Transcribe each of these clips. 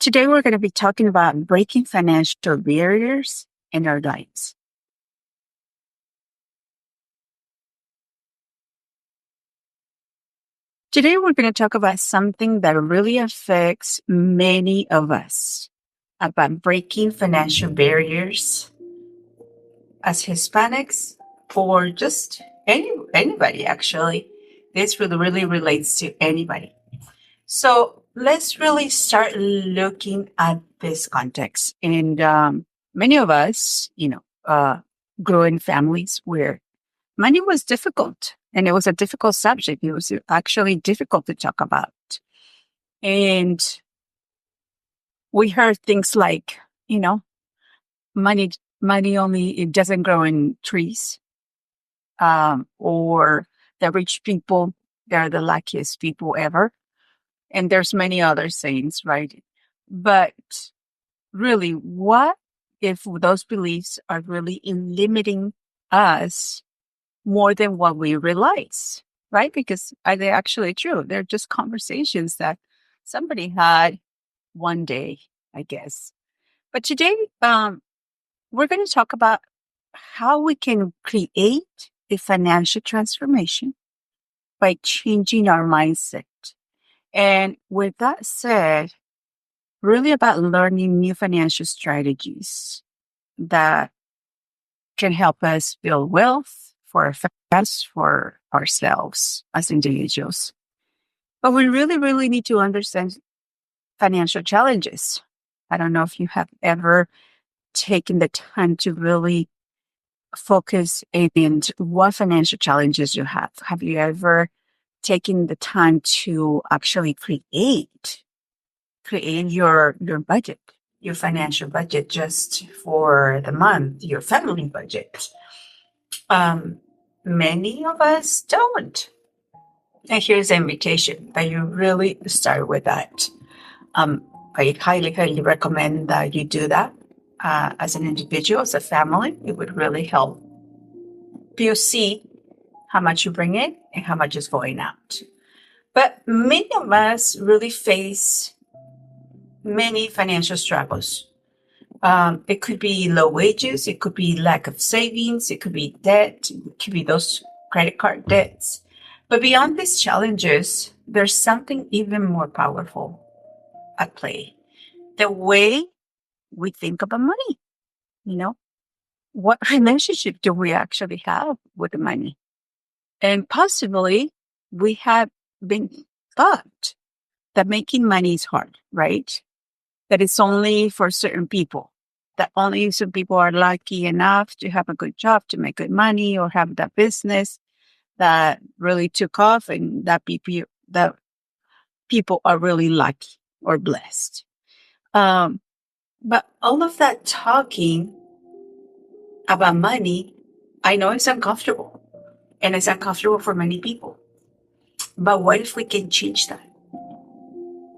Today, we're going to be talking about breaking financial barriers in our lives. Today, we're going to talk about something that really affects many of us about breaking financial barriers as Hispanics or just anybody, actually. This really relates to anybody. So let's really start looking at this context. And many of us, grew in families where money was difficult and it was a difficult subject. It was actually difficult to talk about. And we heard things like, money, money only, it doesn't grow in trees. Or the rich people, they're the luckiest people ever. And there's many other sayings, right? But really, what if those beliefs are really limiting us more than what we realize, right? Because are they actually true? They're just conversations that somebody had one day, I guess. But today, we're going to talk about how we can create a financial transformation by changing our mindset. And with that said, really about learning new financial strategies that can help us build wealth for our families, for ourselves as individuals. But we really need to understand financial challenges. I don't know if you have ever taken the time to really focus in what financial challenges you have. Have you ever taken the time to actually create your budget, your financial budget just for the month, your family budget? Many of us don't. And here's the invitation that you really start with that. I highly recommend that you do that as an individual, as a family. It would really help you see how much you bring in and how much is going out. But many of us really face many financial struggles. It could be low wages. It could be lack of savings. It could be debt. It could be those credit card debts. But beyond these challenges, there's something even more powerful at play. The way we think about money. What relationship do we actually have with the money? And possibly we have been taught that making money is hard, right? That it's only for certain people, that only some people are lucky enough to have a good job, to make good money, or have that business that really took off, and that people are really lucky or blessed. But all of that talking about money, I know it's uncomfortable, and it's uncomfortable for many people. But what if we can change that?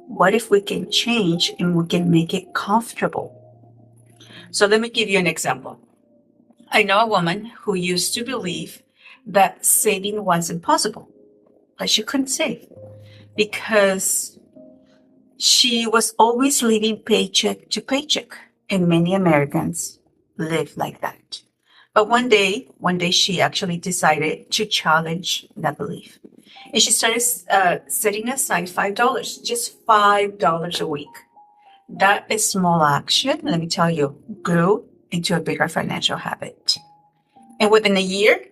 What if we can change and we can make it comfortable? So let me give you an example. I know a woman who used to believe that saving was impossible, that she couldn't save because she was always living paycheck to paycheck. And many Americans live like that. But one day she actually decided to challenge that belief. And she started setting aside $5, just $5 a week. That is small action, let me tell you, grew into a bigger financial habit. And within a year,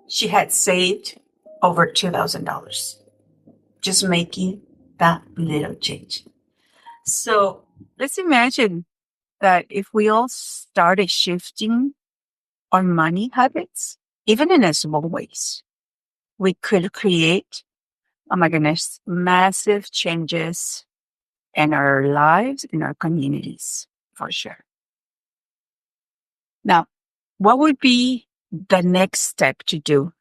she had saved over $2,000, just making that little change. So let's imagine that if we all started shifting our money habits, even in a small ways, we could create, oh my goodness, massive changes in our lives, in our communities, for sure. Now, what would be the next step to do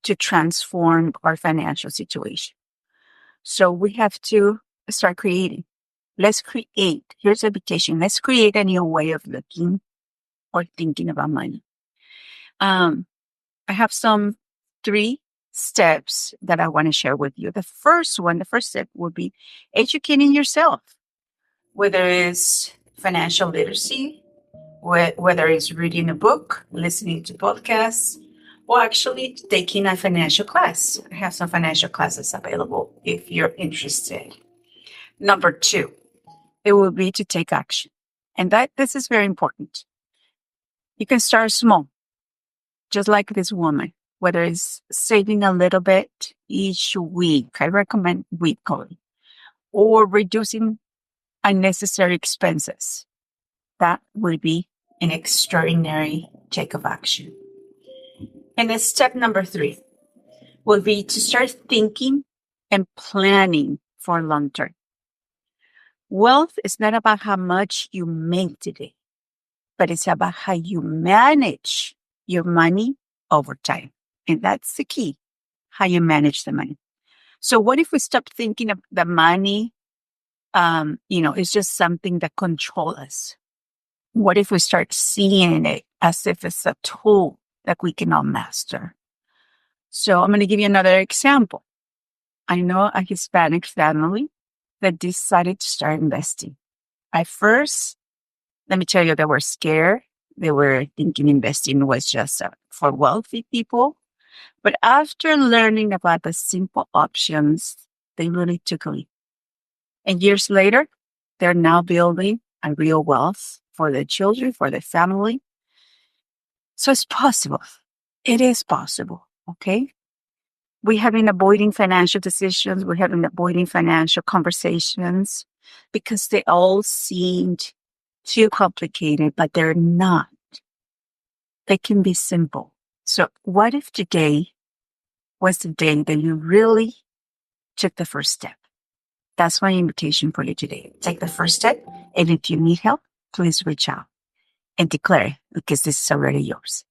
to transform our financial situation? So we have to start creating. Let's create. Here's the invitation. Let's create a new way of looking or thinking about money. I have some 3 steps that I want to share with you. The first step would be educating yourself. whether it's financial literacy, whether it's reading a book, listening to podcasts, or actually taking a financial class. I have some financial classes available if you're interested. Number two, it will be to take action. And this is very important. You can start small, just like this woman, whether it's saving a little bit each week. I recommend weekly, or reducing unnecessary expenses. That will be an extraordinary take of action. And then step number three will be to start thinking and planning for long term. Wealth is not about how much you make today, but it's about how you manage your money over time. And that's the key, how you manage the money. So what if we stop thinking of the money, it's just something that controls us? What if we start seeing it as if it's a tool that we cannot master? So I'm going to give you another example. I know a Hispanic family that decided to start investing. At first, let me tell you, they were scared. They were thinking investing was just for wealthy people. But after learning about the simple options, they really took a leap. And years later, they're now building a real wealth for their children, for their family. So it's possible. It is possible. Okay. We have been avoiding financial decisions. We have been avoiding financial conversations because they all seemed too complicated, but they're not. They can be simple. So what if today was the day that you really took the first step? That's my invitation for you today. Take the first step. And if you need help, please reach out and declare, because this is already yours.